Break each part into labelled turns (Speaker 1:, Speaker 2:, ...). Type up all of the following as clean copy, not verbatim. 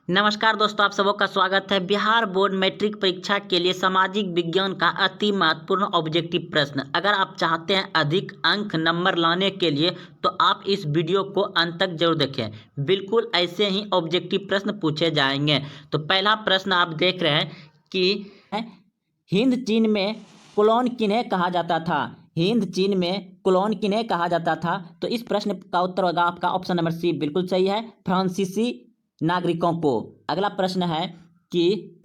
Speaker 1: नमस्कार दोस्तों, आप सबों का स्वागत है। बिहार बोर्ड मैट्रिक परीक्षा के लिए सामाजिक विज्ञान का अति महत्वपूर्ण ऑब्जेक्टिव प्रश्न। अगर आप चाहते हैं अधिक अंक नंबर लाने के लिए तो आप इस वीडियो को अंत तक जरूर देखें। बिल्कुल ऐसे ही ऑब्जेक्टिव प्रश्न पूछे जाएंगे। तो पहला प्रश्न आप देख रहे हैं कि हिंद चीन में कोलोन किन्हें कहा जाता था। हिंद चीन में कोलोन किन्हें कहा जाता था। तो इस प्रश्न का उत्तर होगा आपका ऑप्शन नंबर सी, बिल्कुल सही है, फ्रांसीसी नागरिकों को। अगला प्रश्न है कि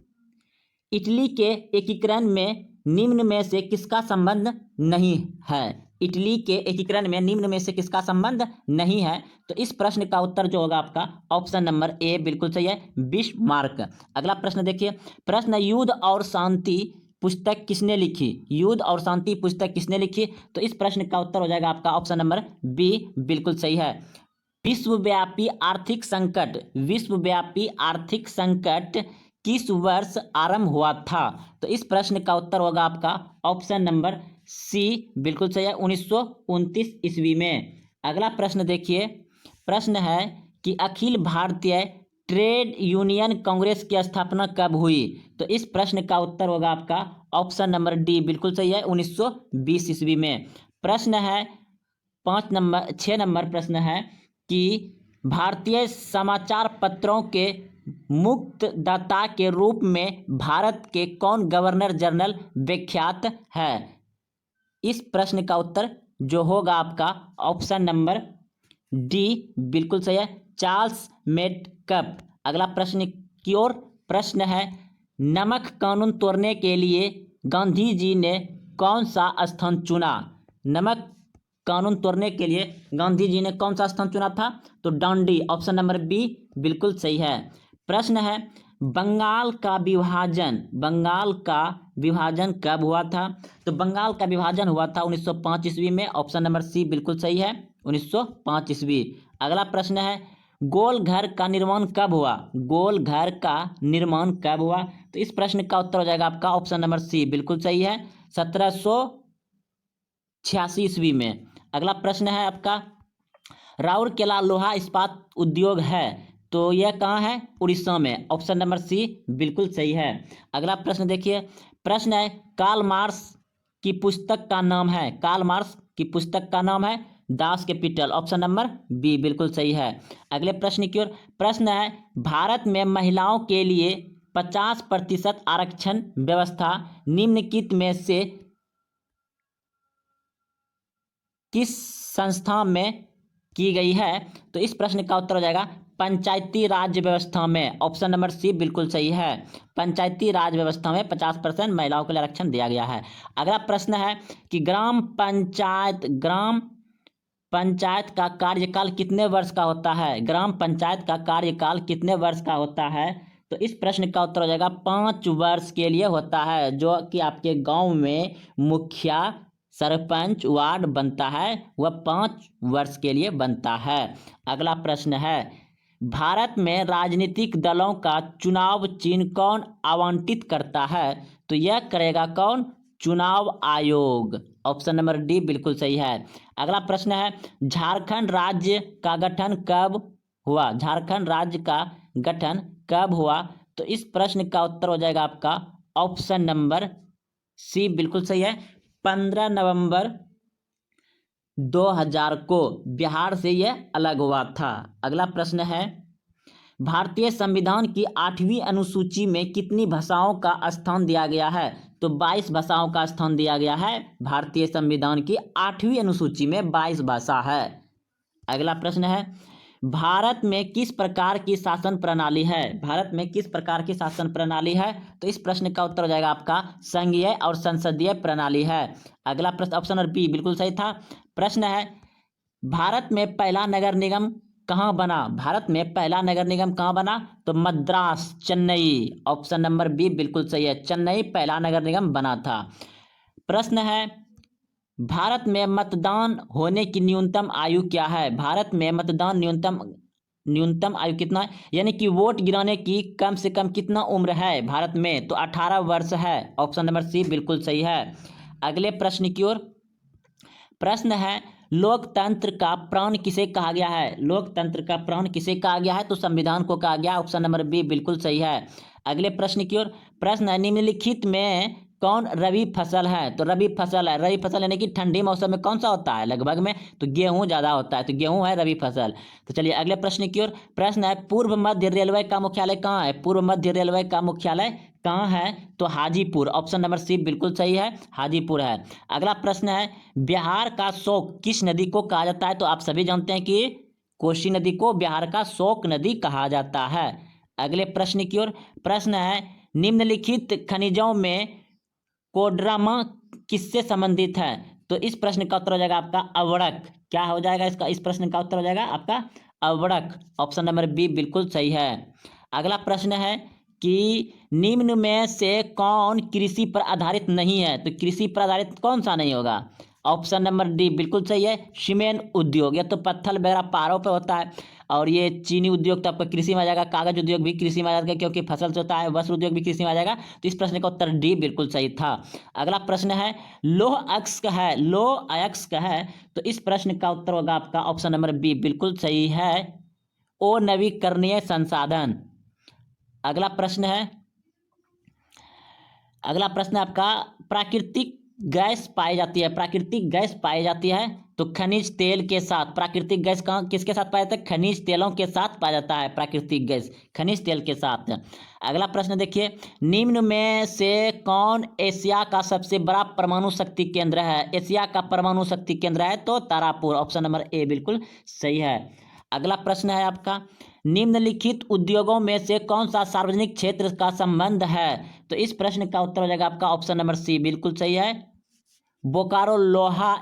Speaker 1: इटली के एकीकरण में निम्न में से किसका संबंध नहीं है। इटली के एकीकरण में निम्न में से किसका संबंध नहीं है। तो इस प्रश्न का उत्तर जो होगा आपका ऑप्शन नंबर ए, बिल्कुल सही है, बिस्मार्क। अगला प्रश्न देखिए, प्रश्न युद्ध और शांति पुस्तक किसने लिखी। युद्ध और शांति पुस्तक किसने लिखी। तो इस प्रश्न का उत्तर हो जाएगा आपका ऑप्शन नंबर बी, बिल्कुल सही है। विश्वव्यापी आर्थिक संकट, विश्वव्यापी आर्थिक संकट किस वर्ष आरंभ हुआ था। तो इस प्रश्न का उत्तर होगा आपका ऑप्शन नंबर सी, बिल्कुल सही है, 1929 ईस्वी में। अगला प्रश्न देखिए, प्रश्न है कि अखिल भारतीय ट्रेड यूनियन कांग्रेस की स्थापना कब हुई। तो इस प्रश्न का उत्तर होगा आपका ऑप्शन नंबर डी, बिल्कुल सही है, 1920 ईस्वी में। प्रश्न है 6 नंबर प्रश्न है कि भारतीय समाचार पत्रों के मुक्तदाता के रूप में भारत के कौन गवर्नर जनरल विख्यात है। इस प्रश्न का उत्तर जो होगा आपका ऑप्शन नंबर डी, बिल्कुल सही है, चार्ल्स मेटकप। अगला प्रश्न की ओर, प्रश्न है नमक कानून तोड़ने के लिए गांधी जी ने कौन सा स्थान चुना। नमक कानून तोड़ने के लिए गांधी जी ने कौन सा स्थान चुना था। तो डांडी, ऑप्शन नंबर बी, बिल्कुल सही है। प्रश्न है बंगाल का विभाजन कब हुआ था। तो बंगाल का विभाजन हुआ था 1905 ईस्वी में। ऑप्शन नंबर सी, बिल्कुल सही है, 1905 ईस्वी। अगला प्रश्न है गोल घर का निर्माण कब हुआ। गोल घर का निर्माण कब हुआ। तो इस प्रश्न का उत्तर हो जाएगा आपका ऑप्शन नंबर सी, बिल्कुल सही है, 1786 ईस्वी में। अगला प्रश्न है आपका राउरकेला लोहा इस्पात उद्योग है, तो यह कहाँ है, उड़ीसा में। ऑप्शन नंबर सी, बिल्कुल सही है। अगला प्रश्न देखिए, प्रश्न है कार्ल मार्क्स की पुस्तक का नाम है। कार्ल मार्क्स की पुस्तक का नाम है Das Kapital. Option number B, बिल्कुल सही है। अगले प्रश्न की ओर, प्रश्न है भारत में महिलाओं के लिए 50% आरक्षण व्यवस्था निम्नलिखित में से किस संस्था में की गई है। तो इस प्रश्न का उत्तर हो जाएगा पंचायती राज व्यवस्था में। ऑप्शन नंबर सी, बिल्कुल सही है, पंचायती राज व्यवस्था में 50% महिलाओं के लिए आरक्षण दिया गया है। अगला प्रश्न है कि ग्राम पंचायत का कार्यकाल कितने वर्ष का होता है। ग्राम पंचायत का कार्यकाल कितने वर्ष का होता है। तो इस प्रश्न का उत्तर हो जाएगा 5 वर्ष के लिए होता है, जो कि आपके गांव में मुखिया सरपंच वार्ड बनता है वह 5 वर्ष के लिए बनता है। अगला प्रश्न है भारत में राजनीतिक दलों का चुनाव चिन्ह कौन आवंटित करता है। तो यह करेगा कौन, चुनाव आयोग। ऑप्शन नंबर डी, बिल्कुल सही है। अगला प्रश्न है झारखंड राज्य का गठन कब हुआ। झारखंड राज्य का गठन कब हुआ। तो इस प्रश्न का उत्तर हो जाएगा आपका ऑप्शन नंबर सी, बिल्कुल सही है, 15 नवंबर 2000 को बिहार से यह अलग हुआ था। अगला प्रश्न है भारतीय संविधान की 8वीं अनुसूची में कितनी भाषाओं का स्थान दिया गया है। तो 22 भाषाओं का स्थान दिया गया है। भारतीय संविधान की 8वीं अनुसूची में 22 भाषा है। अगला प्रश्न है भारत में किस प्रकार की शासन प्रणाली है। भारत में किस प्रकार की शासन प्रणाली है। तो इस प्रश्न का उत्तर हो जाएगा आपका संघीय और संसदीय प्रणाली है। अगला प्रश्न ऑप्शन नंबर बी, बिल्कुल सही था। प्रश्न है भारत में पहला नगर निगम कहाँ बना। भारत में पहला नगर निगम कहाँ बना। तो Madras, Chennai. Option number B, बिल्कुल सही है, चेन्नई पहला नगर निगम बना था। प्रश्न है भारत में मतदान होने की न्यूनतम आयु क्या है। भारत में मतदान न्यूनतम आयु कितना है, यानी कि वोट गिराने की कम से कम कितना उम्र है भारत में। तो 18 वर्ष है। ऑप्शन नंबर सी, बिल्कुल सही है। अगले प्रश्न की ओर, प्रश्न है लोकतंत्र का प्राण किसे कहा गया है? लोकतंत्र का प्राण किसे कहा गया है? तो संविधान को कहा गया। ऑप्शन नंबर बी बिल्कुल सही है। अगले प्रश्न की ओर। प्रश्न है, निम्नलिखित में कौन रबी फसल है? तो रबी फसल है, रबी फसल यानी कि ठंडी मौसम में कौन सा होता है लगभग में? तो गेहूं ज़्यादा होता है, तो गेहूं है रबी फसल। तो चलिए अगले प्रश्न की ओर। प्रश्न है, पूर्व मध्य रेलवे का मुख्यालय कहाँ है? पूर्व मध्य रेलवे का मुख्यालय कहाँ है? तो हाजीपुर। ऑप्शन नंबर सी बिल्कुल सही है, हाजीपुर है। अगला प्रश्न है, बिहार का शोक किस नदी को कहा जाता है? तो आप सभी जानते हैं कि कोसी नदी को बिहार का शोक नदी कहा जाता है। अगले प्रश्न की ओर। प्रश्न है, निम्नलिखित खनिजों में कोडरमा किससे संबंधित है? तो इस प्रश्न का उत्तर हो जाएगा आपका अवड़क। क्या हो जाएगा इसका? इस प्रश्न का उत्तर हो जाएगा आपका अवड़क। ऑप्शन नंबर बी बिल्कुल सही है। अगला प्रश्न है कि निम्न में से कौन कृषि पर आधारित नहीं है? तो कृषि पर आधारित कौन सा नहीं होगा? ऑप्शन नंबर डी बिल्कुल सही है, सीमेंट उद्योग। ये तो पत्थर वगैरह पहाड़ों पे होता है, और ये चीनी उद्योग तो आपका कृषि में आ जाएगा, कागज उद्योग भी कृषि में आ जाएगा क्योंकि फसल से होता है, वस्त्र उद्योग भी कृषि में आ जाएगा। तो इस प्रश्न का उत्तर डी बिल्कुल सही था। अगला प्रश्न है, लौह अयस्क है, लौह अयस्क है, तो इस प्रश्न का उत्तर होगा आपका ऑप्शन नंबर बी बिल्कुल सही है, ओ नवीकरणीय संसाधन। अगला प्रश्न है, अगला प्रश्न आपका, प्राकृतिक गैस पाई जाती है, प्राकृतिक गैस पाई जाती है तो खनिज तेल के साथ। प्राकृतिक गैस कहाँ किसके साथ पाया जाता है? खनिज तेलों के साथ पाया जाता है प्राकृतिक गैस, खनिज तेल के साथ। अगला प्रश्न देखिए, निम्न में से कौन एशिया का सबसे बड़ा परमाणु शक्ति केंद्र है? एशिया का परमाणु शक्ति केंद्र है तो तारापुर। ऑप्शन नंबर ए बिल्कुल सही है। अगला प्रश्न है आपका, निम्नलिखित उद्योगों में से कौन सा सार्वजनिक क्षेत्र का संबंध है? तो इस प्रश्न का उत्तर हो जाएगा आपका ऑप्शन नंबर सी बिल्कुल सही है, बोकारो लोहा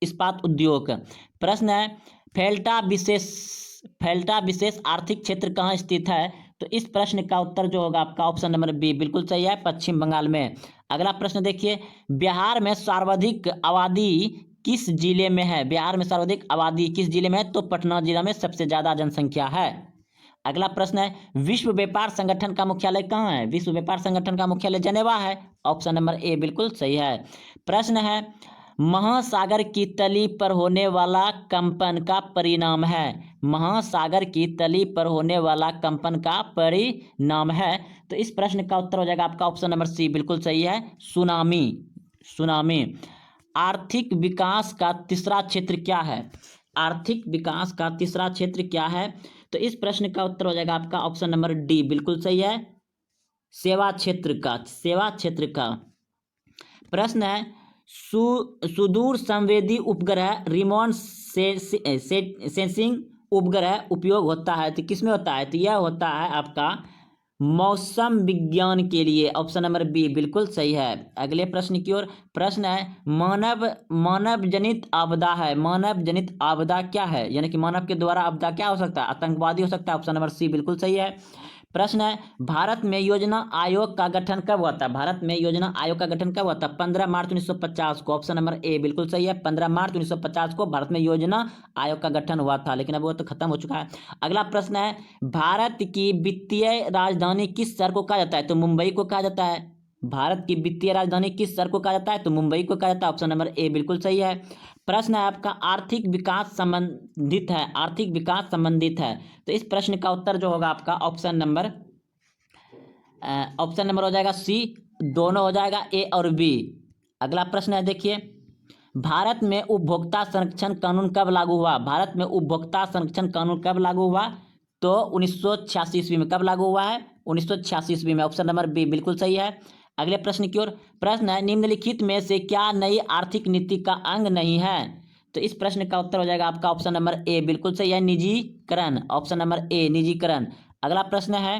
Speaker 1: इस्पात उद्योग। प्रश्न है, फेल्टा विशेष फेल्टा विशेष आर्थिक क्षेत्र कहाँ स्थित है? तो इस प्रश्न का उत्तर जो होगा आपका ऑप्शन नंबर बी बिल्कुल सही है, पश्चिम बंगाल में। अगला प्रश्न देखिए, बिहार में सर्वाधिक आबादी किस जिले में है? बिहार में सर्वाधिक आबादी किस जिले में है? तो पटना जिला में सबसे ज्यादा जनसंख्या है। अगला प्रश्न है, विश्व व्यापार संगठन का मुख्यालय कहाँ है? विश्व व्यापार संगठन का मुख्यालय जेनेवा है। ऑप्शन नंबर ए बिल्कुल सही है। प्रश्न है, महासागर की तली पर होने वाला कंपन का परिणाम है। महासागर की तली पर होने वाला कंपन का परिणाम है, तो इस प्रश्न का उत्तर हो जाएगा आपका ऑप्शन नंबर सी बिल्कुल सही है, सुनामी। सुनामी। आर्थिक विकास का तीसरा क्षेत्र क्या है? आर्थिक विकास का तीसरा क्षेत्र क्या है? तो इस प्रश्न का उत्तर हो जाएगा आपका ऑप्शन नंबर डी बिल्कुल सही है, सेवा क्षेत्र का, सेवा क्षेत्र का। प्रश्न है, सुदूर संवेदी उपग्रह रिमोट सेंसिंग उपग्रह उपयोग होता है तो किसमें होता है? तो यह होता है आपका मौसम विज्ञान के लिए। ऑप्शन नंबर बी बिल्कुल सही है। अगले प्रश्न की ओर। प्रश्न है, मानव जनित आपदा है, मानव जनित आपदा क्या है? यानी कि मानव के द्वारा आपदा क्या हो सकता है? आतंकवादी हो सकता है। ऑप्शन नंबर सी बिल्कुल सही है। प्रश्न है, भारत में योजना आयोग का गठन कब हुआ था? भारत में योजना आयोग का गठन कब हुआ था? 15 मार्च 1950 को। ऑप्शन नंबर ए बिल्कुल सही है, 15 मार्च 1950 को भारत में योजना आयोग का गठन हुआ था, लेकिन अब वो तो खत्म हो चुका है। अगला प्रश्न है, भारत की वित्तीय राजधानी किस शहर को कहा जाता है? तो मुंबई को कहा जाता है। भारत की वित्तीय राजधानी किस शहर को कहा जाता है? तो मुंबई को कहा जाता है। ऑप्शन नंबर ए बिल्कुल सही है। प्रश्न है आपका, आर्थिक विकास संबंधित है, आर्थिक विकास संबंधित है, तो इस प्रश्न का उत्तर जो होगा आपका ऑप्शन नंबर हो जाएगा सी, दोनों हो जाएगा ए और बी। अगला प्रश्न है देखिए, भारत में उपभोक्ता संरक्षण कानून कब लागू हुआ? भारत में उपभोक्ता संरक्षण कानून कब लागू हुआ? तो 1986 ईस्वी में। कब लागू हुआ है? 1986 ईस्वी में। ऑप्शन नंबर बी बिल्कुल सही है। अगले प्रश्न की ओर। प्रश्न है, निम्नलिखित में से क्या नई आर्थिक नीति का अंग नहीं है? तो इस प्रश्न का उत्तर हो जाएगा आपका ऑप्शन नंबर ए बिल्कुल सही है, निजीकरण। ऑप्शन नंबर ए निजीकरण। अगला प्रश्न है,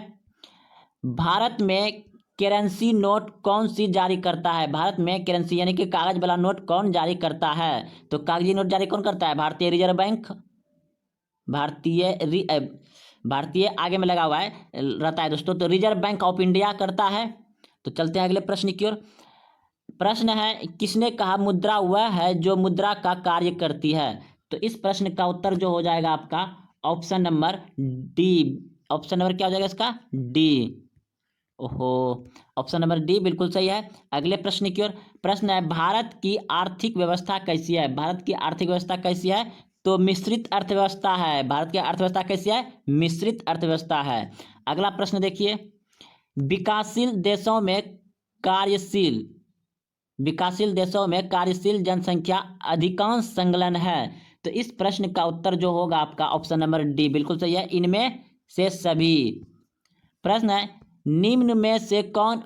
Speaker 1: भारत में करेंसी नोट कौन सी जारी करता है? भारत में करेंसी यानी कि कागज वाला नोट कौन जारी करता है? तो कागजी नोट जारी कौन करता है? भारतीय रिजर्व बैंक। भारतीय आगे में लगा हुआ है रहता है दोस्तों, तो रिजर्व बैंक ऑफ इंडिया करता है। तो चलते हैं अगले प्रश्न की ओर। प्रश्न है, किसने कहा मुद्रा वह है जो मुद्रा का कार्य करती है? तो इस प्रश्न का उत्तर जो हो जाएगा आपका option number D. Option number क्या हो जाएगा इसका? डी। ओहो, ऑप्शन नंबर डी बिल्कुल सही है। अगले प्रश्न की ओर। प्रश्न है, भारत की आर्थिक व्यवस्था कैसी है? भारत की आर्थिक व्यवस्था कैसी है? तो मिश्रित अर्थव्यवस्था है। भारत की अर्थव्यवस्था कैसी है? मिश्रित अर्थव्यवस्था है। अगला प्रश्न देखिए, विकासशील देशों में कार्यशील विकासशील देशों में कार्यशील जनसंख्या अधिकांश संलग्न है। तो इस प्रश्न का उत्तर जो होगा आपका ऑप्शन नंबर डी बिल्कुल सही है, इनमें से सभी। प्रश्न है, निम्न में से कौन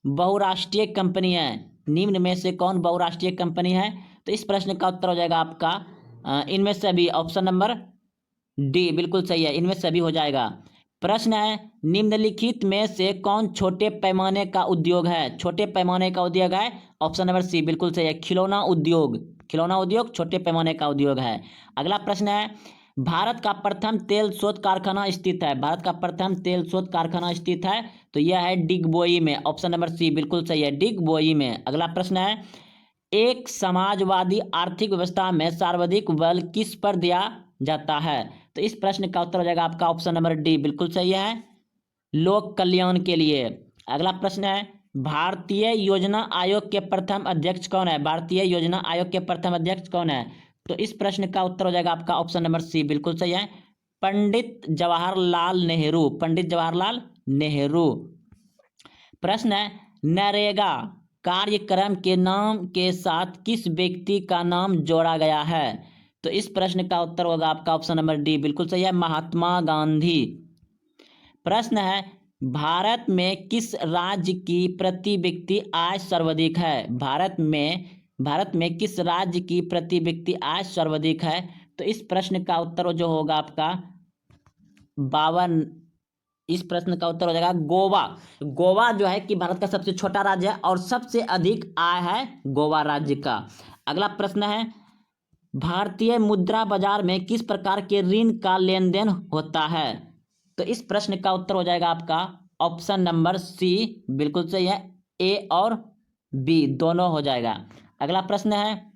Speaker 1: बहुराष्ट्रीय कंपनी है? निम्न में से कौन बहुराष्ट्रीय कंपनी है? तो इस प्रश्न का उत्तर हो जाएगा आपका इनमें से सभी। ऑप्शन नंबर डी बिल्कुल सही है, इनमें सभी हो जाएगा। प्रश्न है, निम्नलिखित में से कौन छोटे पैमाने का उद्योग है? छोटे पैमाने का उद्योग है, ऑप्शन नंबर सी बिल्कुल सही है, खिलौना उद्योग। खिलौना उद्योग छोटे पैमाने का उद्योग है। अगला प्रश्न है, भारत का प्रथम तेल शोध कारखाना स्थित है। भारत का प्रथम तेल शोध कारखाना स्थित है, तो यह है डिगबोई में। ऑप्शन नंबर सी बिल्कुल सही है, डिगबोई में। अगला प्रश्न है, एक समाजवादी आर्थिक व्यवस्था में सर्वाधिक बल किस पर दिया जाता है? तो इस प्रश्न का उत्तर हो जाएगा आपका ऑप्शन नंबर डी बिल्कुल सही है, लोक कल्याण के लिए। अगला प्रश्न है, भारतीय योजना आयोग के प्रथम अध्यक्ष कौन है? भारतीय योजना आयोग के प्रथम अध्यक्ष कौन है? तो इस प्रश्न का उत्तर हो जाएगा आपका ऑप्शन नंबर सी बिल्कुल सही है, पंडित जवाहरलाल नेहरू। पंडित जवाहरलाल नेहरू। प्रश्न है, नरेगा कार्यक्रम के नाम के साथ किस व्यक्ति का नाम जोड़ा गया है? तो इस प्रश्न का उत्तर होगा आपका ऑप्शन नंबर डी बिल्कुल सही है, महात्मा गांधी। प्रश्न है, भारत में किस राज्य की प्रति व्यक्ति आय सर्वाधिक है? भारत में किस राज्य की प्रति व्यक्ति आय सर्वाधिक है? तो इस प्रश्न का उत्तर जो होगा आपका 52। इस प्रश्न का उत्तर हो जाएगा गोवा। गोवा जो है कि भारत का सबसे छोटा राज्य है और सबसे अधिक आय है गोवा राज्य का। अगला प्रश्न है, भारतीय मुद्रा बाजार में किस प्रकार के ऋण का लेन देन होता है? तो इस प्रश्न का उत्तर हो जाएगा आपका ऑप्शन नंबर सी बिल्कुल सही है, ए और बी दोनों हो जाएगा। अगला प्रश्न है,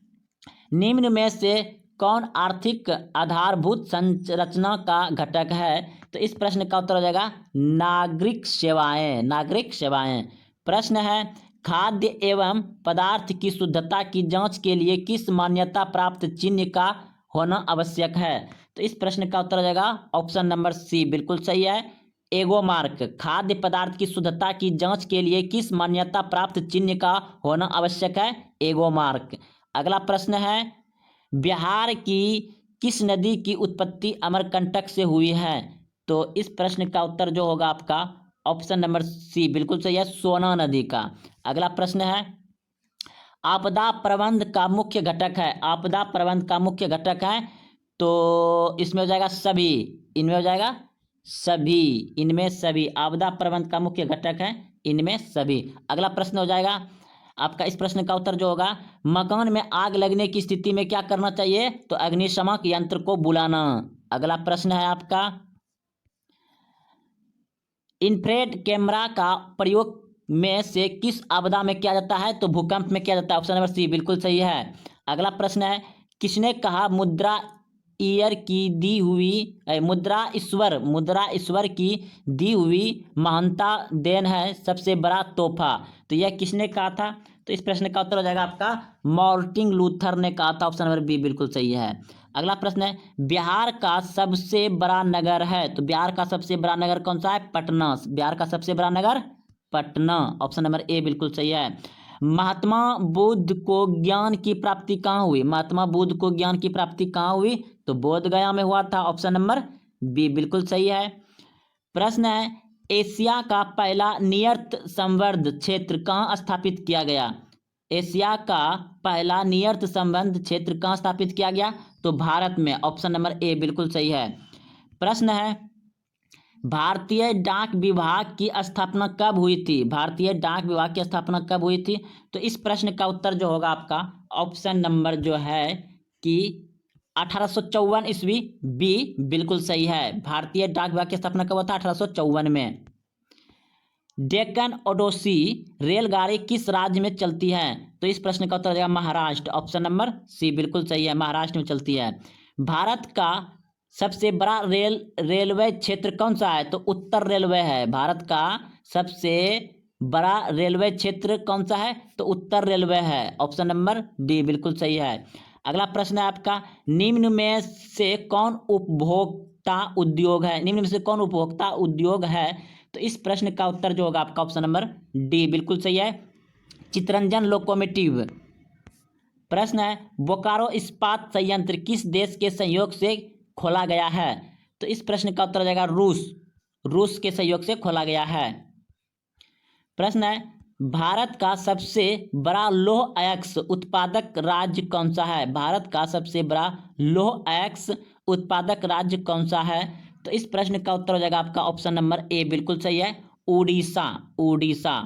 Speaker 1: निम्न में से कौन आर्थिक आधारभूत संरचना का घटक है? तो इस प्रश्न का उत्तर हो जाएगा नागरिक सेवाएं। नागरिक सेवाएं। प्रश्न है, खाद्य एवं पदार्थ की शुद्धता की जांच के लिए किस मान्यता प्राप्त चिन्ह का होना आवश्यक है? तो इस प्रश्न का उत्तर हो जाएगा ऑप्शन नंबर सी बिल्कुल सही है, एगो मार्क। खाद्य पदार्थ की शुद्धता की जांच के लिए किस मान्यता प्राप्त चिन्ह का होना आवश्यक है? एगो मार्क। अगला प्रश्न है, बिहार की किस नदी की उत्पत्ति अमरकंटक से हुई है? तो इस प्रश्न का उत्तर जो होगा आपका ऑप्शन नंबर सी बिल्कुल सही है, सोना नदी का। अगला प्रश्न है, आपदा प्रबंध का मुख्य घटक है। आपदा प्रबंध का मुख्य घटक है, तो इसमें हो जाएगा सभी। इनमें हो जाएगा सभी, इनमें सभी। आपदा प्रबंध का मुख्य घटक है इनमें सभी। अगला प्रश्न हो जाएगा आपका, इस प्रश्न का उत्तर जो होगा, मकान में आग लगने की स्थिति में क्या करना चाहिए? तो अग्निशमन यंत्र को बुलाना। अगला प्रश्न है आपका, इंफ्रारेड कैमरा का प्रयोग में से किस आपदा में किया जाता है? तो भूकंप में किया जाता है। ऑप्शन नंबर सी बिल्कुल सही है। अगला प्रश्न है, किसने कहा मुद्रा ईयर की दी हुई मुद्रा ईश्वर की दी हुई महानता देन है सबसे बड़ा तोहफा? तो यह किसने कहा था? तो इस प्रश्न का उत्तर हो जाएगा आपका मार्टिन लूथर ने कहा था। ऑप्शन नंबर बी बिल्कुल सही है। अगला प्रश्न है, बिहार का सबसे बड़ा नगर है। तो बिहार का सबसे बड़ा नगर कौन सा है? पटना। बिहार का सबसे बड़ा Nagar Patna. Option number A बिल्कुल सही है। महात्मा बुद्ध को ज्ञान की प्राप्ति कहाँ हुई? महात्मा बुद्ध को ज्ञान की प्राप्ति कहाँ हुई? तो बोध गया में हुआ था। ऑप्शन नंबर बी बिल्कुल सही है। प्रश्न है, एशिया का पहला नियत संवर्ध क्षेत्र कहाँ स्थापित किया गया? एशिया का पहला नियत संबंध क्षेत्र कहाँ स्थापित किया गया? तो भारत में। ऑप्शन नंबर ए बिल्कुल सही है। प्रश्न है, भारतीय डाक विभाग की स्थापना कब हुई थी? भारतीय डाक विभाग की स्थापना कब हुई थी? तो इस प्रश्न का उत्तर जो होगा आपका ऑप्शन नंबर जो है कि 1854 ईस्वी, बी बिल्कुल सही है। भारतीय डाक विभाग की स्थापना कब हुआ था? 1854 में। डेक्कन ओडिसी रेलगाड़ी किस राज्य में चलती है? तो इस प्रश्न का उत्तर हो जाएगा महाराष्ट्र। ऑप्शन नंबर सी बिल्कुल सही है, महाराष्ट्र में चलती है। भारत का सबसे बड़ा रेलवे क्षेत्र कौन सा है? तो उत्तर रेलवे है। भारत का सबसे बड़ा रेलवे क्षेत्र कौन सा है? तो उत्तर रेलवे है, ऑप्शन नंबर डी बिल्कुल सही है। अगला प्रश्न है आपका, निम्न में से कौन उपभोक्ता उद्योग है? निम्न में से कौन उपभोक्ता उद्योग है? तो इस प्रश्न का उत्तर जो होगा आपका ऑप्शन नंबर डी बिल्कुल सही है, चितरंजन लोकोमोटिव। प्रश्न है, बोकारो इस्पात संयंत्र किस देश के सहयोग से खोला गया है? तो इस प्रश्न का उत्तर हो जाएगा रूस के सहयोग से खोला गया है। प्रश्न है, भारत का सबसे बड़ा लौह अयस्क उत्पादक राज्य कौन सा है? भारत का सबसे बड़ा लौह अयस्क उत्पादक राज्य कौन सा है? तो इस प्रश्न का उत्तर हो जाएगा आपका ऑप्शन नंबर ए बिल्कुल सही है, उड़ीसा।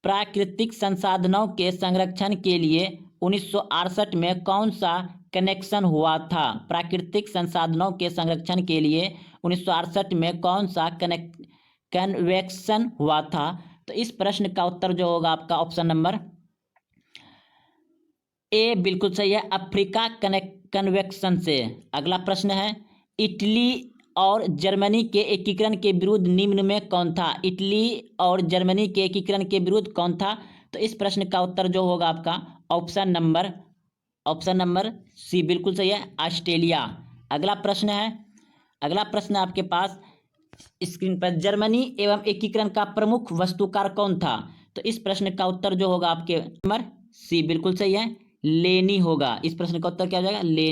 Speaker 1: प्राकृतिक संसाधनों के संरक्षण के लिए 1968 में कौन सा कन्वेंशन हुआ था? प्राकृतिक संसाधनों के संरक्षण के लिए 1968 में कौन सा कन्वेंशन हुआ था? तो इस प्रश्न का उत्तर जो होगा आपका ऑप्शन नंबर ए बिल्कुल सही है, अफ्रीका कन्वेंशन से। अगला प्रश्न है, इटली और जर्मनी के एकीकरण के विरुद्ध निम्न में कौन था? इटली और जर्मनी के एकीकरण के विरुद्ध कौन था? तो इस प्रश्न का उत्तर जो होगा आपका ऑप्शन नंबर सी बिल्कुल सही है, ऑस्ट्रेलिया। अगला प्रश्न है आपके पास स्क्रीन पर, जर्मनी एवं एकीकरण का प्रमुख वास्तुकार कौन था? तो इस प्रश्न का उत्तर जो होगा आपके नंबर सी बिल्कुल सही है, लेनी होगा। इस प्रश्न का उत्तर क्या हो जाएगा? लेनी।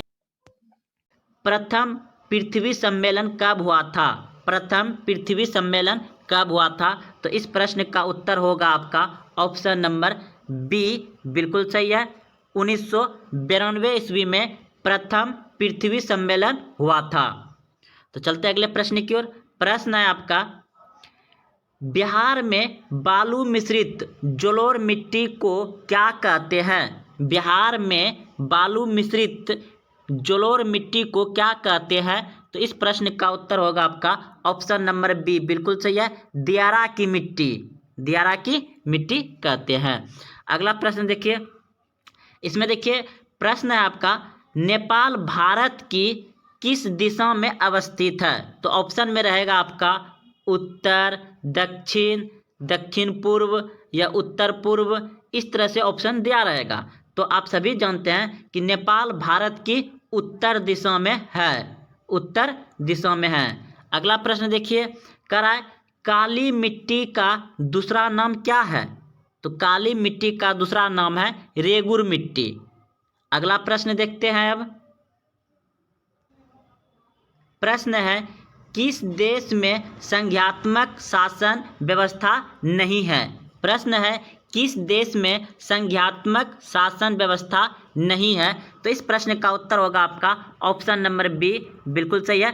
Speaker 1: प्रथम पृथ्वी सम्मेलन कब हुआ था? प्रथम पृथ्वी सम्मेलन कब हुआ था? तो इस प्रश्न का उत्तर होगा आपका ऑप्शन नंबर बी बिल्कुल सही है, 1992 ईस्वी में प्रथम पृथ्वी सम्मेलन हुआ था। तो चलते अगले प्रश्न की ओर। प्रश्न है आपका, बिहार में बालू मिश्रित जलोढ़ मिट्टी को क्या कहते हैं? बिहार में बालू मिश्रित जलोढ़ मिट्टी को क्या कहते हैं? तो इस प्रश्न का उत्तर होगा आपका ऑप्शन नंबर बी बिल्कुल सही है, दियारा की मिट्टी कहते हैं। अगला प्रश्न देखिए, इसमें देखिए प्रश्न है आपका, नेपाल भारत की किस दिशा में अवस्थित है? तो ऑप्शन में रहेगा आपका उत्तर, दक्षिण, दक्षिण पूर्व या उत्तर पूर्व, इस तरह से ऑप्शन दिया रहेगा। तो आप सभी जानते हैं कि नेपाल भारत की उत्तर दिशा में है। अगला प्रश्न देखिए, कह रहा है काली मिट्टी का दूसरा नाम क्या है? तो काली मिट्टी का दूसरा नाम है रेगुर मिट्टी। अगला प्रश्न देखते हैं अब। प्रश्न है, किस देश में संघीयात्मक शासन व्यवस्था नहीं है? प्रश्न है, किस देश में संघीयात्मक शासन व्यवस्था नहीं है? तो इस प्रश्न का उत्तर होगा आपका ऑप्शन नंबर बी बिल्कुल सही है,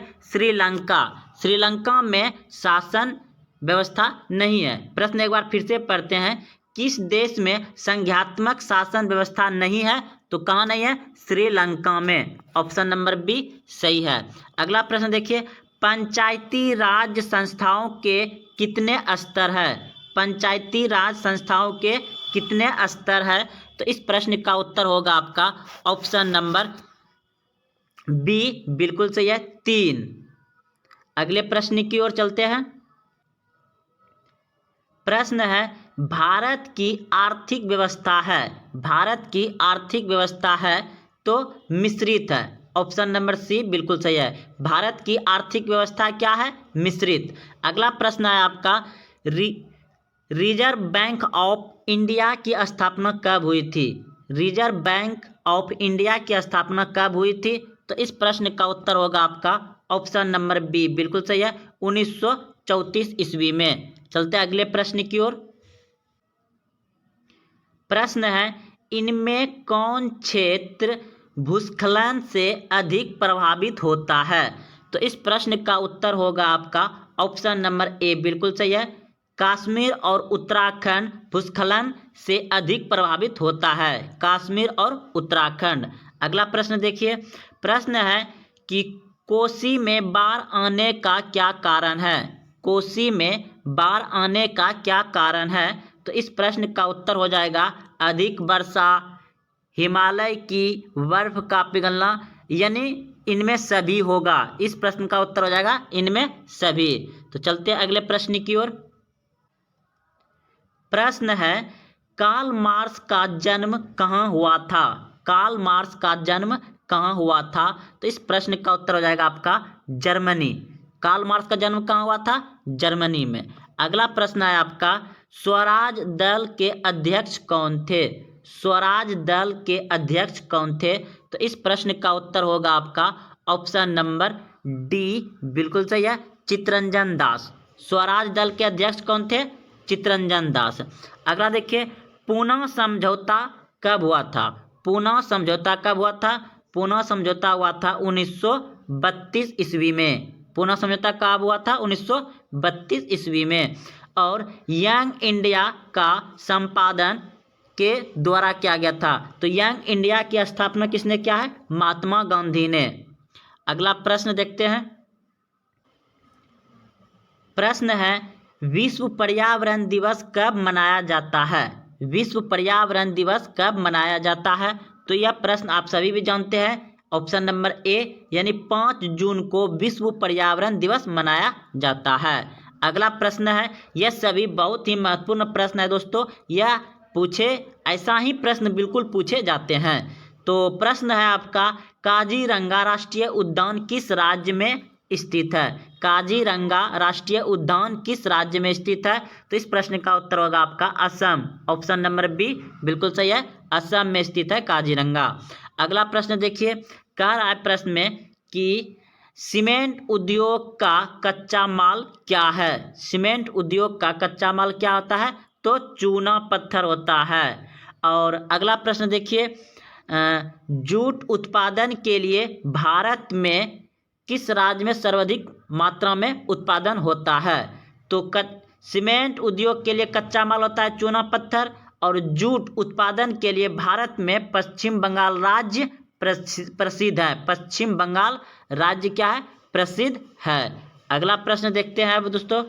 Speaker 1: श्रीलंका में शासन व्यवस्था नहीं है। प्रश्न एक बार फिर से पढ़ते हैं, किस देश में संघीयात्मक शासन व्यवस्था नहीं है? तो कहाँ नहीं है? श्रीलंका में, ऑप्शन नंबर बी सही है। अगला प्रश्न देखिए, पंचायती राज संस्थाओं के कितने स्तर है? पंचायती राज संस्थाओं के कितने स्तर है? तो इस प्रश्न का उत्तर होगा आपका ऑप्शन नंबर बी बिल्कुल सही है, 3। अगले प्रश्न की ओर चलते हैं। प्रश्न है, भारत की आर्थिक व्यवस्था है तो मिश्रित है। ऑप्शन नंबर सी बिल्कुल सही है, भारत की आर्थिक व्यवस्था क्या है? मिश्रित। अगला प्रश्न है आपका, रिजर्व बैंक ऑफ इंडिया की स्थापना कब हुई थी? रिजर्व बैंक ऑफ इंडिया की स्थापना कब हुई थी? तो इस प्रश्न का उत्तर होगा आपका ऑप्शन नंबर बी बिल्कुल सही है, 1934 ईस्वी में। चलते अगले प्रश्न की ओर। प्रश्न है, इनमें कौन क्षेत्र भूस्खलन से अधिक प्रभावित होता है? तो इस प्रश्न का उत्तर होगा आपका ऑप्शन नंबर ए बिल्कुल सही है, कश्मीर और उत्तराखंड भूस्खलन से अधिक प्रभावित होता है, कश्मीर और उत्तराखंड। अगला प्रश्न देखिए, प्रश्न है कि कोसी में बाढ़ आने का क्या कारण है? कोसी में बाढ़ आने का क्या कारण है? तो इस प्रश्न का उत्तर हो जाएगा अधिक वर्षा, हिमालय की बर्फ का पिघलना, यानी इनमें सभी होगा। इस प्रश्न का उत्तर हो जाएगा इनमें सभी। तो चलते हैं अगले प्रश्न की ओर। प्रश्न है, कार्ल मार्क्स का जन्म कहाँ हुआ था? कार्ल मार्क्स का जन्म कहाँ हुआ था? तो इस प्रश्न का उत्तर हो जाएगा आपका जर्मनी। कार्ल मार्क्स का जन्म कहाँ हुआ था? जर्मनी में। अगला प्रश्न है आपका, स्वराज दल के अध्यक्ष कौन थे? स्वराज दल के अध्यक्ष कौन थे? तो इस प्रश्न का उत्तर होगा आपका ऑप्शन नंबर डी, बिल्कुल सही है, चित्तरंजन दास। स्वराज दल के अध्यक्ष कौन थे? चित्तरंजन दास। अगला देखिए, पूना समझौता कब हुआ था? पूना समझौता कब हुआ था? पूना समझौता हुआ था 1932 ईस्वी में। पूना समझौता कब हुआ था? 1932 ईस्वी में। और यंग इंडिया का संपादन के द्वारा किया गया था। तो यंग इंडिया की स्थापना किसने किया है? महात्मा गांधी ने। अगला प्रश्न देखते हैं। प्रश्न है, विश्व पर्यावरण दिवस कब मनाया जाता है? विश्व पर्यावरण दिवस कब मनाया जाता है? तो यह प्रश्न आप सभी भी जानते हैं, ऑप्शन नंबर ए, यानी 5 जून को विश्व पर्यावरण दिवस मनाया जाता है। अगला प्रश्न है, यह सभी बहुत ही महत्वपूर्ण प्रश्न है दोस्तों, यह पूछे ऐसा ही प्रश्न बिल्कुल पूछे जाते हैं। तो प्रश्न है आपका, काजीरंगा राष्ट्रीय उद्यान किस राज्य में स्थित है? काजीरंगा राष्ट्रीय उद्यान किस राज्य में स्थित है? तो इस प्रश्न का उत्तर होगा आपका असम। ऑप्शन नंबर बी बिल्कुल सही है, असम में स्थित है काजीरंगा। अगला प्रश्न देखिए, कह रहा है प्रश्न में कि सीमेंट उद्योग का कच्चा माल क्या है? सीमेंट उद्योग का कच्चा माल क्या होता है? तो चूना पत्थर होता है। और अगला प्रश्न देखिए, जूट उत्पादन के लिए भारत में किस राज्य में सर्वाधिक मात्रा में उत्पादन होता है? तो सीमेंट उद्योग के लिए कच्चा माल होता है चूना पत्थर, और जूट उत्पादन के लिए भारत में पश्चिम बंगाल राज्य प्रसिद्ध है। पश्चिम बंगाल राज्य क्या है? प्रसिद्ध है। अगला प्रश्न देखते हैं अब दोस्तों।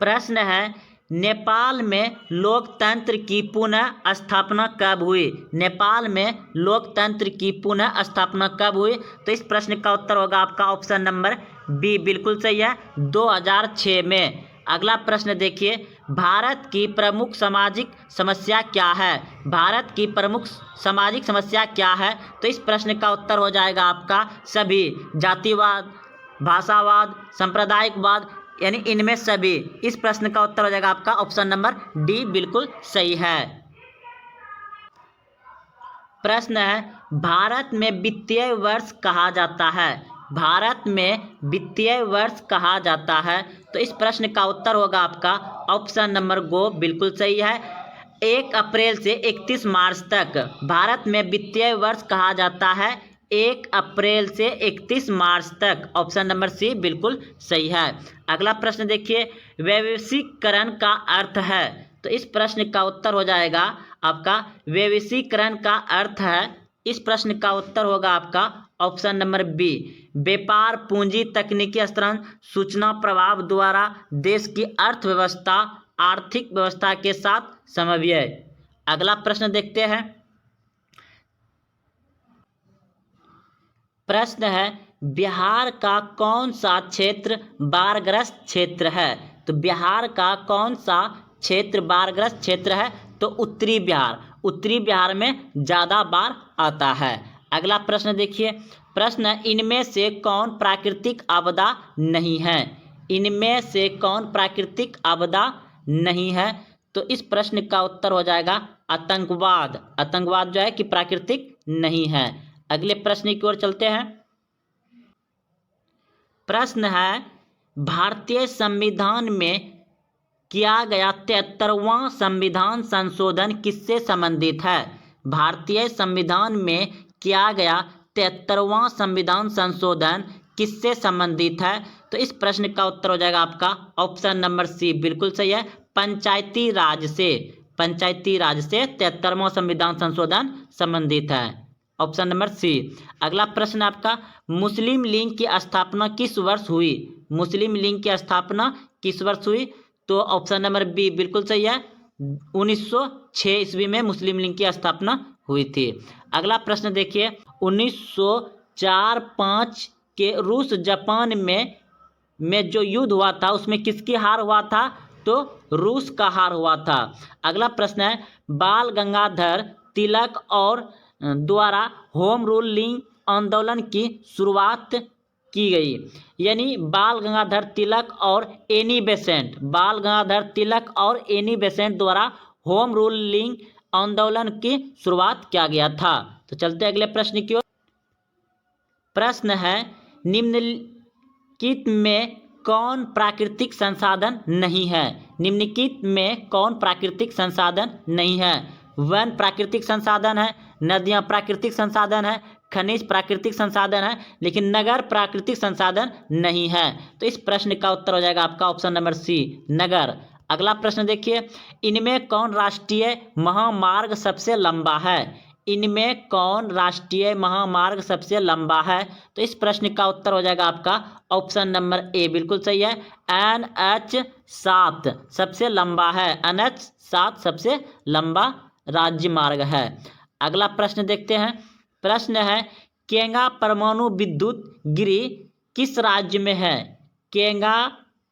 Speaker 1: प्रश्न है, नेपाल में लोकतंत्र की पुनः स्थापना कब हुई? नेपाल में लोकतंत्र की पुनः स्थापना कब हुई? तो इस प्रश्न का उत्तर होगा आपका ऑप्शन नंबर बी, बिल्कुल सही है, 2006 में। अगला प्रश्न देखिए, भारत की प्रमुख सामाजिक समस्या क्या है? भारत की प्रमुख सामाजिक समस्या क्या है? तो इस प्रश्न का उत्तर हो जाएगा आपका सभी, जातिवाद, भाषावाद, सांप्रदायिकवाद, यानी इनमें सभी। इस प्रश्न का उत्तर हो जाएगा आपका ऑप्शन नंबर डी, बिल्कुल सही है। प्रश्न है, भारत में वित्तीय वर्ष कहा जाता है? भारत में वित्तीय वर्ष कहा जाता है? तो इस प्रश्न का उत्तर होगा आपका ऑप्शन नंबर गो, बिल्कुल सही है, 1 अप्रैल से 31 मार्च तक भारत में वित्तीय वर्ष कहा जाता है। 1 अप्रैल से 31 मार्च तक, ऑप्शन नंबर सी बिल्कुल सही है। अगला प्रश्न देखिए, वैश्वीकरण का अर्थ है? तो इस प्रश्न का उत्तर हो जाएगा आपका वैश्वीकरण का अर्थ है, इस प्रश्न का उत्तर होगा आपका ऑप्शन नंबर बी, व्यापार, पूंजी, तकनीकी हस्तांतरण, सूचना प्रवाह द्वारा देश की अर्थव्यवस्था, आर्थिक व्यवस्था के साथ समन्वय। अगला प्रश्न देखते हैं। प्रश्न है, बिहार का कौन सा क्षेत्र बाढ़ग्रस्त क्षेत्र है? तो बिहार का कौन सा क्षेत्र बाढ़ग्रस्त क्षेत्र है? तो उत्तरी बिहार। उत्तरी बिहार में ज़्यादा बाढ़ आता है। अगला प्रश्न देखिए, प्रश्न है, इनमें से कौन प्राकृतिक आपदा नहीं है? इनमें से कौन प्राकृतिक आपदा नहीं है? तो इस प्रश्न का उत्तर हो जाएगा आतंकवाद। आतंकवाद जो है कि प्राकृतिक नहीं है। अगले प्रश्न की ओर चलते हैं। प्रश्न है, भारतीय संविधान में किया गया 73वां संविधान संशोधन किससे संबंधित है? भारतीय संविधान में किया गया 73वां संविधान संशोधन किससे संबंधित है? तो इस प्रश्न का उत्तर हो जाएगा आपका ऑप्शन नंबर सी, बिल्कुल सही है, पंचायती राज से। पंचायती राज से 73वां संविधान संशोधन संबंधित है, ऑप्शन नंबर सी। अगला प्रश्न आपका, मुस्लिम लीग की स्थापना किस वर्ष हुई? मुस्लिम लीग की स्थापना किस वर्ष हुई? तो ऑप्शन नंबर बी बिल्कुल सही है, 1906 ईस्वी में मुस्लिम लीग की स्थापना हुई थी। अगला प्रश्न देखिए, 1904-05 के रूस जापान में में जो युद्ध हुआ था उसमें किसकी हार हुआ था? तो रूस का हार हुआ था। अगला प्रश्न है, बाल गंगाधर तिलक और द्वारा होम रूलिंग आंदोलन की शुरुआत की गई। यानी बाल गंगाधर तिलक और एनी बेसेंट, बाल गंगाधर तिलक और एनी बेसेंट द्वारा होम रूलिंग आंदोलन की शुरुआत किया गया था। तो चलते अगले प्रश्न की ओर। प्रश्न है, निम्नलिखित में कौन प्राकृतिक संसाधन नहीं है? निम्नलिखित में कौन प्राकृतिक संसाधन नहीं है? वन प्राकृतिक संसाधन है, नदियां प्राकृतिक संसाधन है, खनिज प्राकृतिक संसाधन है, लेकिन नगर प्राकृतिक संसाधन नहीं है। तो इस प्रश्न का उत्तर हो जाएगा आपका ऑप्शन नंबर सी, नगर। अगला प्रश्न देखिए, इनमें कौन राष्ट्रीय महामार्ग सबसे लंबा है? इनमें कौन राष्ट्रीय महामार्ग सबसे लंबा है? तो इस प्रश्न का उत्तर हो जाएगा आपका ऑप्शन नंबर ए, बिल्कुल सही है। NH7 सबसे लंबा है, NH7 सबसे लंबा राज्य मार्ग है। अगला प्रश्न देखते हैं। प्रश्न है, केंगा परमाणु विद्युत गिरी किस राज्य में है? केंगा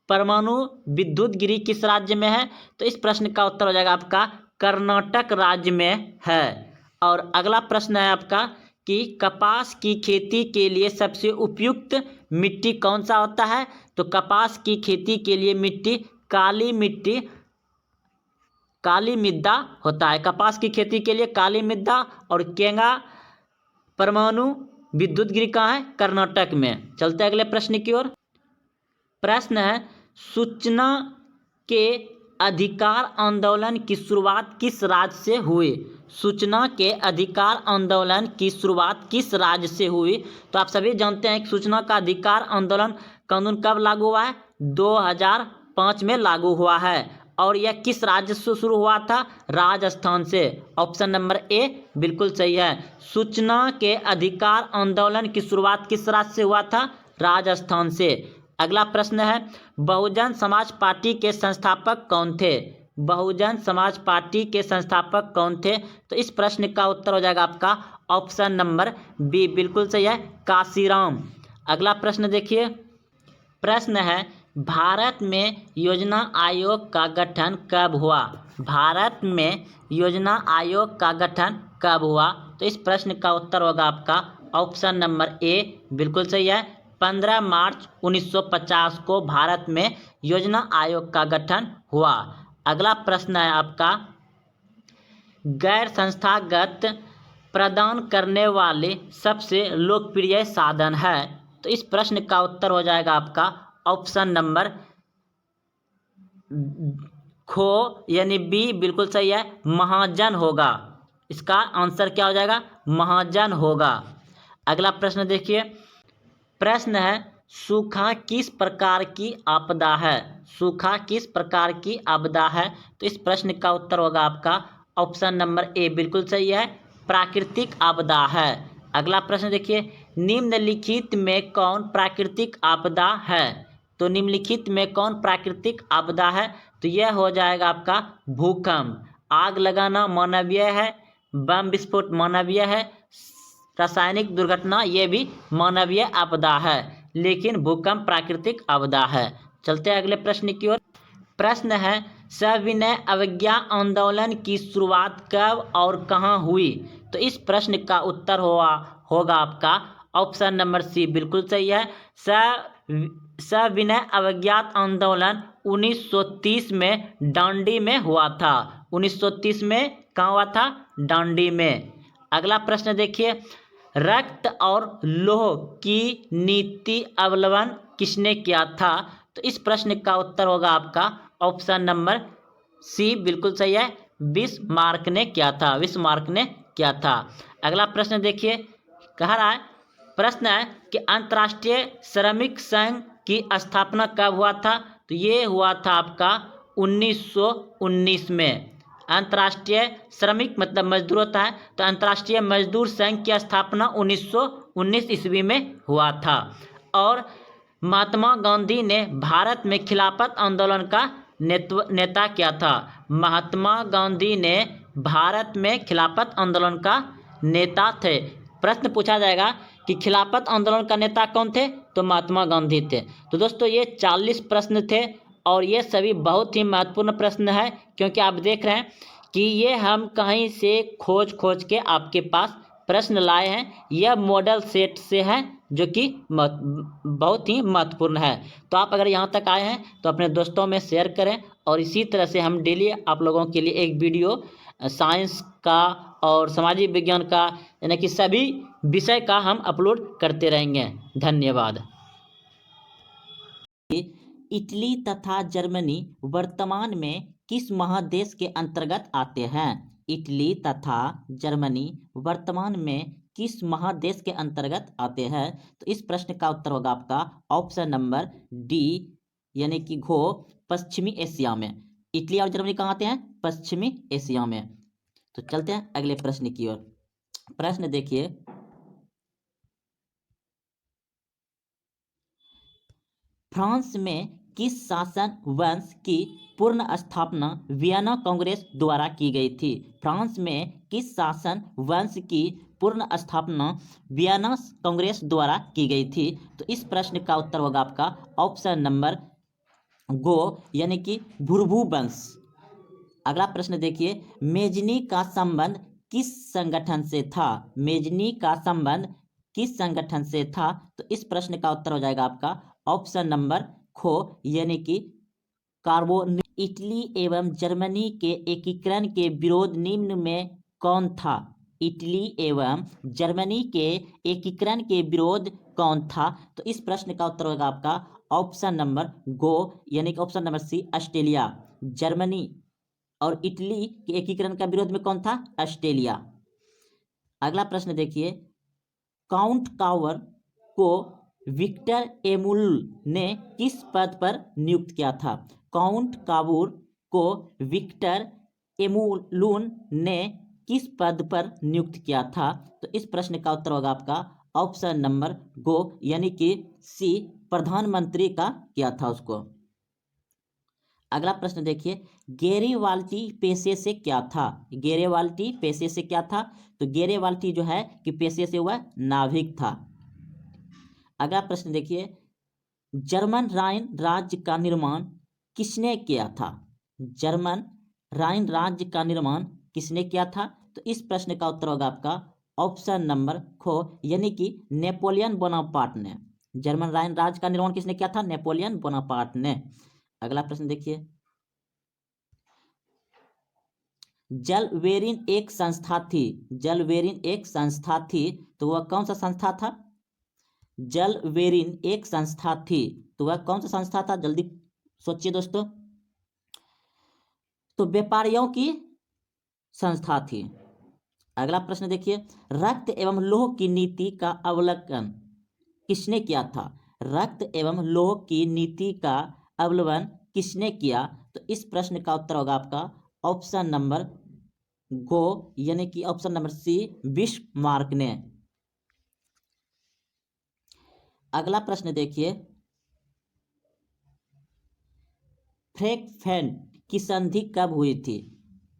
Speaker 1: परमाणु विद्युत गिरी किस राज्य में है? तो इस प्रश्न का उत्तर हो जाएगा आपका कर्नाटक राज्य में है। और अगला प्रश्न है आपका कि कपास की खेती के लिए सबसे उपयुक्त मिट्टी कौन सा होता है? तो कपास की खेती के लिए मिट्टी काली मिट्टी, काली मृदा होता है। कपास की खेती के लिए काली मृदा। और केंगा परमाणु विद्युत गिरी कहाँ है? कर्नाटक में। चलते अगले प्रश्न की ओर। प्रश्न है, सूचना के अधिकार आंदोलन की शुरुआत किस राज्य से हुई? सूचना के अधिकार आंदोलन की शुरुआत किस राज्य से हुई? तो आप सभी जानते हैं कि सूचना का अधिकार आंदोलन कानून कब लागू हुआ है? 2005 में लागू हुआ है। और यह किस राज्य से शुरू हुआ था? राजस्थान से। ऑप्शन नंबर ए बिल्कुल सही है। सूचना के अधिकार आंदोलन की शुरुआत किस राज्य से हुआ था? राजस्थान से। अगला प्रश्न है, बहुजन समाज पार्टी के संस्थापक कौन थे? बहुजन समाज पार्टी के संस्थापक कौन थे? तो इस प्रश्न का उत्तर हो जाएगा आपका ऑप्शन नंबर बी, बिल्कुल सही है, काशीराम। अगला प्रश्न देखिए। प्रश्न है, भारत में योजना आयोग का गठन कब हुआ? भारत में योजना आयोग का गठन कब हुआ? तो इस प्रश्न का उत्तर होगा आपका ऑप्शन नंबर ए, बिल्कुल सही है। 15 मार्च 1950 को भारत में योजना आयोग का गठन हुआ। अगला प्रश्न है आपका, गैर संस्थागत प्रदान करने वाले सबसे लोकप्रिय साधन है? तो इस प्रश्न का उत्तर हो जाएगा आपका ऑप्शन नंबर खो यानी बी, बिल्कुल सही है, महाजन होगा। इसका आंसर क्या हो जाएगा? महाजन होगा। अगला प्रश्न देखिए। प्रश्न है, सूखा किस प्रकार की आपदा है? सूखा किस प्रकार की आपदा है? तो इस प्रश्न का उत्तर होगा आपका ऑप्शन नंबर ए, बिल्कुल सही है, प्राकृतिक आपदा है। अगला प्रश्न देखिए, निम्नलिखित में कौन प्राकृतिक आपदा है? तो निम्नलिखित में कौन प्राकृतिक आपदा है? तो यह हो जाएगा आपका भूकंप। आग लगाना मानवीय है, बम विस्फोट मानवीय है, रासायनिक दुर्घटना ये भी मानवीय आपदा है, लेकिन भूकंप प्राकृतिक आपदा है। चलते हैं अगले प्रश्न की ओर। प्रश्न है, सविनय अवज्ञा आंदोलन की शुरुआत कब और कहाँ हुई? तो इस प्रश्न का उत्तर होगा आपका ऑप्शन नंबर सी, बिल्कुल सही है। सविनय अवज्ञा आंदोलन 1930 में डांडी में हुआ था। 1930 में कहाँ हुआ था? डांडी में। अगला प्रश्न देखिए, रक्त और लौह की नीति अवलंबन किसने किया था? तो इस प्रश्न का उत्तर होगा आपका ऑप्शन नंबर सी, बिल्कुल सही है, बिस्मार्क ने किया था। बिस्मार्क ने किया था। अगला प्रश्न देखिए, कह रहा है, प्रश्न है कि अंतर्राष्ट्रीय श्रमिक संघ की स्थापना कब हुआ था? तो ये हुआ था आपका 1919 में। अंतर्राष्ट्रीय श्रमिक मतलब मजदूर होता है, तो अंतर्राष्ट्रीय मजदूर संघ की स्थापना 1919 ईस्वी में हुआ था। और महात्मा गांधी ने भारत में खिलाफत आंदोलन का नेता किया था। महात्मा गांधी ने भारत में खिलाफत आंदोलन का नेता थे। प्रश्न पूछा जाएगा कि खिलाफत आंदोलन का नेता कौन थे? तो महात्मा गांधी थे। तो दोस्तों ये 40 प्रश्न थे और ये सभी बहुत ही महत्वपूर्ण प्रश्न है, क्योंकि आप देख रहे हैं कि ये हम कहीं से खोज के आपके पास प्रश्न लाए हैं। यह मॉडल सेट से है, जो कि बहुत ही महत्वपूर्ण है। तो आप अगर यहाँ तक आए हैं तो अपने दोस्तों में शेयर करें, और इसी तरह से हम डेली आप लोगों के लिए एक वीडियो साइंस का और सामाजिक विज्ञान का, यानी कि सभी विषय का हम अपलोड करते रहेंगे। धन्यवाद। इटली तथा जर्मनी वर्तमान में किस महादेश के अंतर्गत आते हैं? इटली तथा जर्मनी वर्तमान में किस महादेश के अंतर्गत आते हैं? तो इस प्रश्न का उत्तर होगा आपका ऑप्शन नंबर डी, यानी कि घो, पश्चिमी एशिया में। इटली और जर्मनी कहाँ आते हैं? पश्चिमी एशिया में। तो चलते हैं अगले प्रश्न की ओर। प्रश्न देखिए, फ्रांस में किस शासन वंश की पूर्ण स्थापना वियना कांग्रेस द्वारा की गई थी? फ्रांस में किस शासन वंश की पूर्ण स्थापना वियना कांग्रेस द्वारा की गई थी? तो इस प्रश्न का उत्तर होगा आपका ऑप्शन नंबर गो, यानी कि भुरभू वंश। अगला प्रश्न देखिए, मेजनी का संबंध किस संगठन से था? मेजनी का संबंध किस संगठन से था? तो इस प्रश्न का उत्तर हो जाएगा आपका ऑप्शन नंबर खो, यानी कि कार्बोन। इटली एवं जर्मनी के एकीकरण के विरोध निम्न में कौन था? इटली एवं जर्मनी के एकीकरण के विरोध कौन था? तो इस प्रश्न का उत्तर होगा आपका ऑप्शन नंबर गो, यानी कि option number C, Australia. Germany और इटली के एकीकरण का विरोध में कौन था? ऑस्ट्रेलिया। अगला प्रश्न देखिए, काउंट कावर को विक्टर एमुल ने किस पद पर नियुक्त किया था? काउंट कावूर को विक्टर एमुलून ने किस पद पर नियुक्त किया था? तो इस प्रश्न का उत्तर होगा आपका ऑप्शन नंबर गो, यानी कि सी, प्रधानमंत्री का किया था उसको। अगला प्रश्न देखिए, गेरिवाल्टी पेशे से क्या था? गेरिवाल्टी पेशे से क्या था? तो गेरिवाल्टी जो है कि पेशे से वह नाविक था। अगला प्रश्न देखिए, जर्मन राइन राज्य का निर्माण किसने किया था? जर्मन राइन राज्य का निर्माण किसने किया था? तो इस प्रश्न का उत्तर होगा आपका ऑप्शन नंबर खो, यानी कि नेपोलियन बोनापार्ट ने। जर्मन राइन राज्य का निर्माण किसने किया था? नेपोलियन बोनापार्ट ने। अगला प्रश्न देखिए, जलवेरिन एक संस्था थी। जलवेरिन एक संस्था थी, तो वह कौन सा संस्था था? जलवेरिन एक संस्था थी, तो वह कौन सा संस्था था? जल्दी सोचिए दोस्तों। तो व्यापारियों की संस्था थी। अगला प्रश्न देखिए, रक्त एवं लौह की नीति का अवलोकन किसने किया था? रक्त एवं लौह की नीति का अवलोकन किसने किया? तो इस प्रश्न का उत्तर होगा आपका ऑप्शन नंबर गो, यानी कि ऑप्शन नंबर सी, बिस्मार्क ने। अगला प्रश्न देखिए, फ्रैंकफर्ट की संधि कब हुई थी?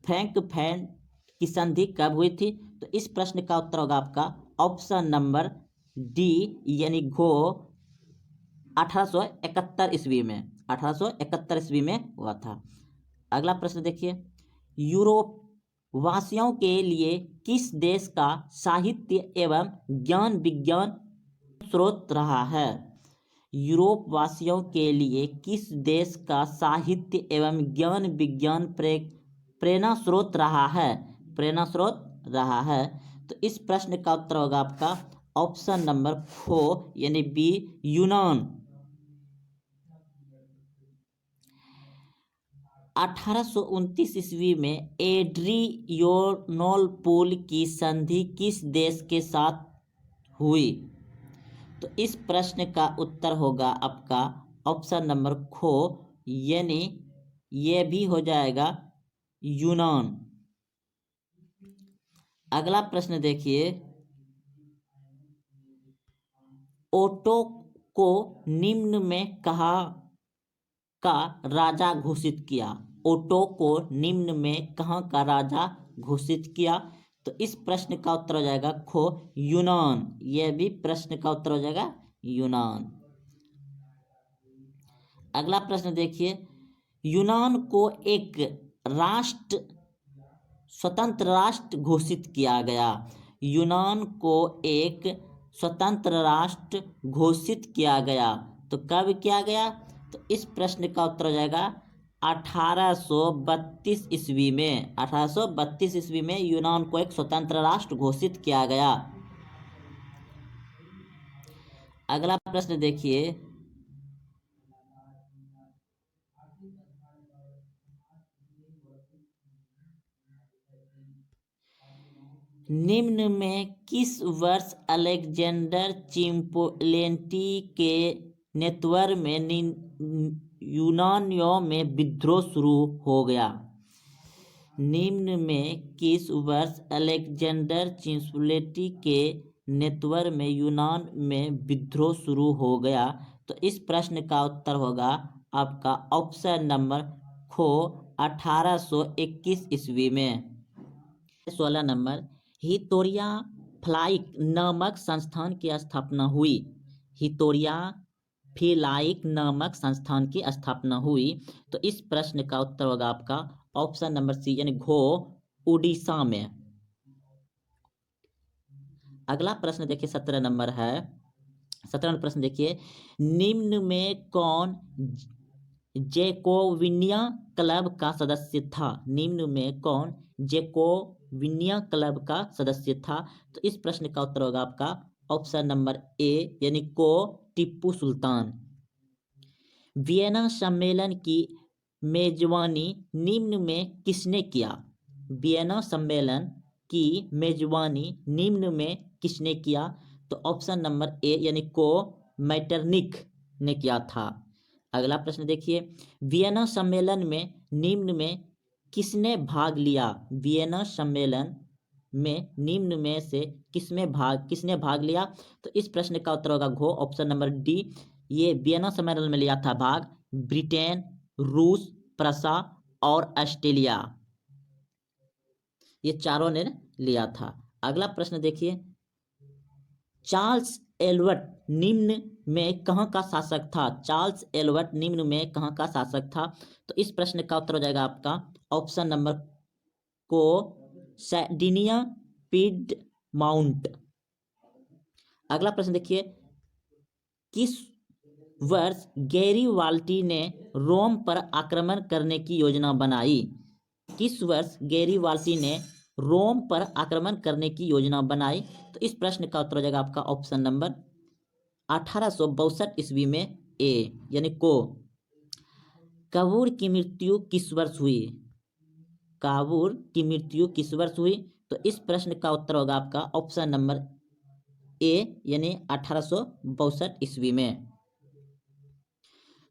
Speaker 1: फ्रैंकफर्ट की संधि कब हुई थी? तो इस प्रश्न का उत्तर होगा आपका ऑप्शन नंबर डी, यानी घो, 1871 ईस्वी में। 1871 ईस्वी में हुआ था। अगला प्रश्न देखिए, यूरोप वासियों के लिए किस देश का साहित्य एवं ज्ञान विज्ञान स्रोत रहा है? यूरोप वासियों के लिए किस देश का साहित्य एवं ज्ञान विज्ञान प्रेरणा स्रोत रहा है? प्रेरणा स्रोत रहा है। तो इस प्रश्न का उत्तर होगा आपका ऑप्शन नंबर 4, यानी बी, यूनान। 1829 ईस्वी में एड्रियानोपल की संधि किस देश के साथ हुई? तो इस प्रश्न का उत्तर होगा आपका ऑप्शन नंबर खो, यानी ये भी हो जाएगा यूनान। अगला प्रश्न देखिए, ओटो को निम्न में कहा का राजा घोषित किया? ओटो को निम्न में कहाँ का राजा घोषित किया? तो इस प्रश्न का उत्तर हो जाएगा खो, यूनान। यह भी प्रश्न का उत्तर हो जाएगा यूनान। अगला प्रश्न देखिए, यूनान को एक राष्ट्र स्वतंत्र राष्ट्र घोषित किया गया। यूनान को एक स्वतंत्र राष्ट्र घोषित किया गया, तो कब किया गया? तो इस प्रश्न का उत्तर हो जाएगा 1832 ईस्वी में। 1832 ईस्वी में यूनान को एक स्वतंत्र राष्ट्र घोषित किया गया। अगला प्रश्न देखिए, निम्न में किस वर्ष अलेक्जेंडर चिम्पोलेंटी के नेतृत्व में यूनानियों में विद्रोह शुरू हो गया? निम्न में किस वर्ष अलेक्जेंडर चिम्पोलेंटी के नेतृत्व में यूनान में विद्रोह शुरू हो गया? तो इस प्रश्न का उत्तर होगा आपका ऑप्शन नंबर खो 1821 ईस्वी में। 16 नंबर, हितोरिया फ्लाइक नामक संस्थान की स्थापना हुई। हितोरिया फ्लाइक नामक संस्थान की स्थापना हुई, तो इस प्रश्न का उत्तर होगा आपका ऑप्शन नंबर सी यानी घो उड़ीसा में। अगला प्रश्न देखिए 17 नंबर है। 17 प्रश्न देखिए, निम्न में कौन जैकोबिनिया क्लब का सदस्य था? निम्न में कौन जैकोबिनिया क्लब का सदस्य था? तो इस प्रश्न का उत्तर होगा आपका ऑप्शन नंबर ए यानी को टीपू सुल्तान। वियना सम्मेलन की मेजबानी निम्न में किसने किया? वियना सम्मेलन की मेजबानी निम्न में किसने किया? तो ऑप्शन नंबर ए यानी को मैटरनिक ने किया था। अगला प्रश्न देखिए, वियना सम्मेलन में निम्न में किसने भाग लिया? वियना सम्मेलन में निम्न में से किसने भाग लिया? तो इस प्रश्न का उत्तर होगा घो ऑप्शन नंबर डी। ये वियना सम्मेलन में लिया था भाग ब्रिटेन, रूस, प्रसा और ऑस्ट्रेलिया, ये चारों ने लिया था। अगला प्रश्न देखिए, चार्ल्स एल्बर्ट निम्न में कहाँ का शासक था? चार्ल्स एल्बर्ट निम्न में कहाँ का शासक था? तो इस प्रश्न का उत्तर हो जाएगा आपका ऑप्शन नंबर को सैर्डिनिया पिडमाउंट। अगला प्रश्न देखिए, किस वर्ष गैरीबाल्टी ने रोम पर आक्रमण करने की योजना बनाई? किस वर्ष गैरीबाल्टी ने रोम पर आक्रमण करने की योजना बनाई? तो इस प्रश्न का उत्तर हो जाएगा आपका ऑप्शन नंबर 1862 ईस्वी में ए यानी को। काबूर की मृत्यु किस वर्ष हुई? काबूर की मृत्यु किस वर्ष हुई? तो इस प्रश्न का उत्तर होगा आपका ऑप्शन नंबर ए यानी 1862 ईस्वी में।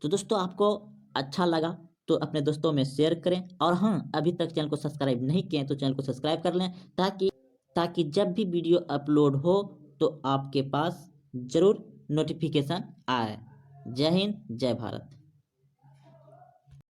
Speaker 1: तो दोस्तों आपको अच्छा लगा तो अपने दोस्तों में शेयर करें, और हाँ अभी तक चैनल को सब्सक्राइब नहीं किए तो चैनल को सब्सक्राइब कर लें ताकि जब भी वीडियो अपलोड हो तो आपके पास ज़रूर नोटिफिकेशन आए। जय हिंद, जय भारत।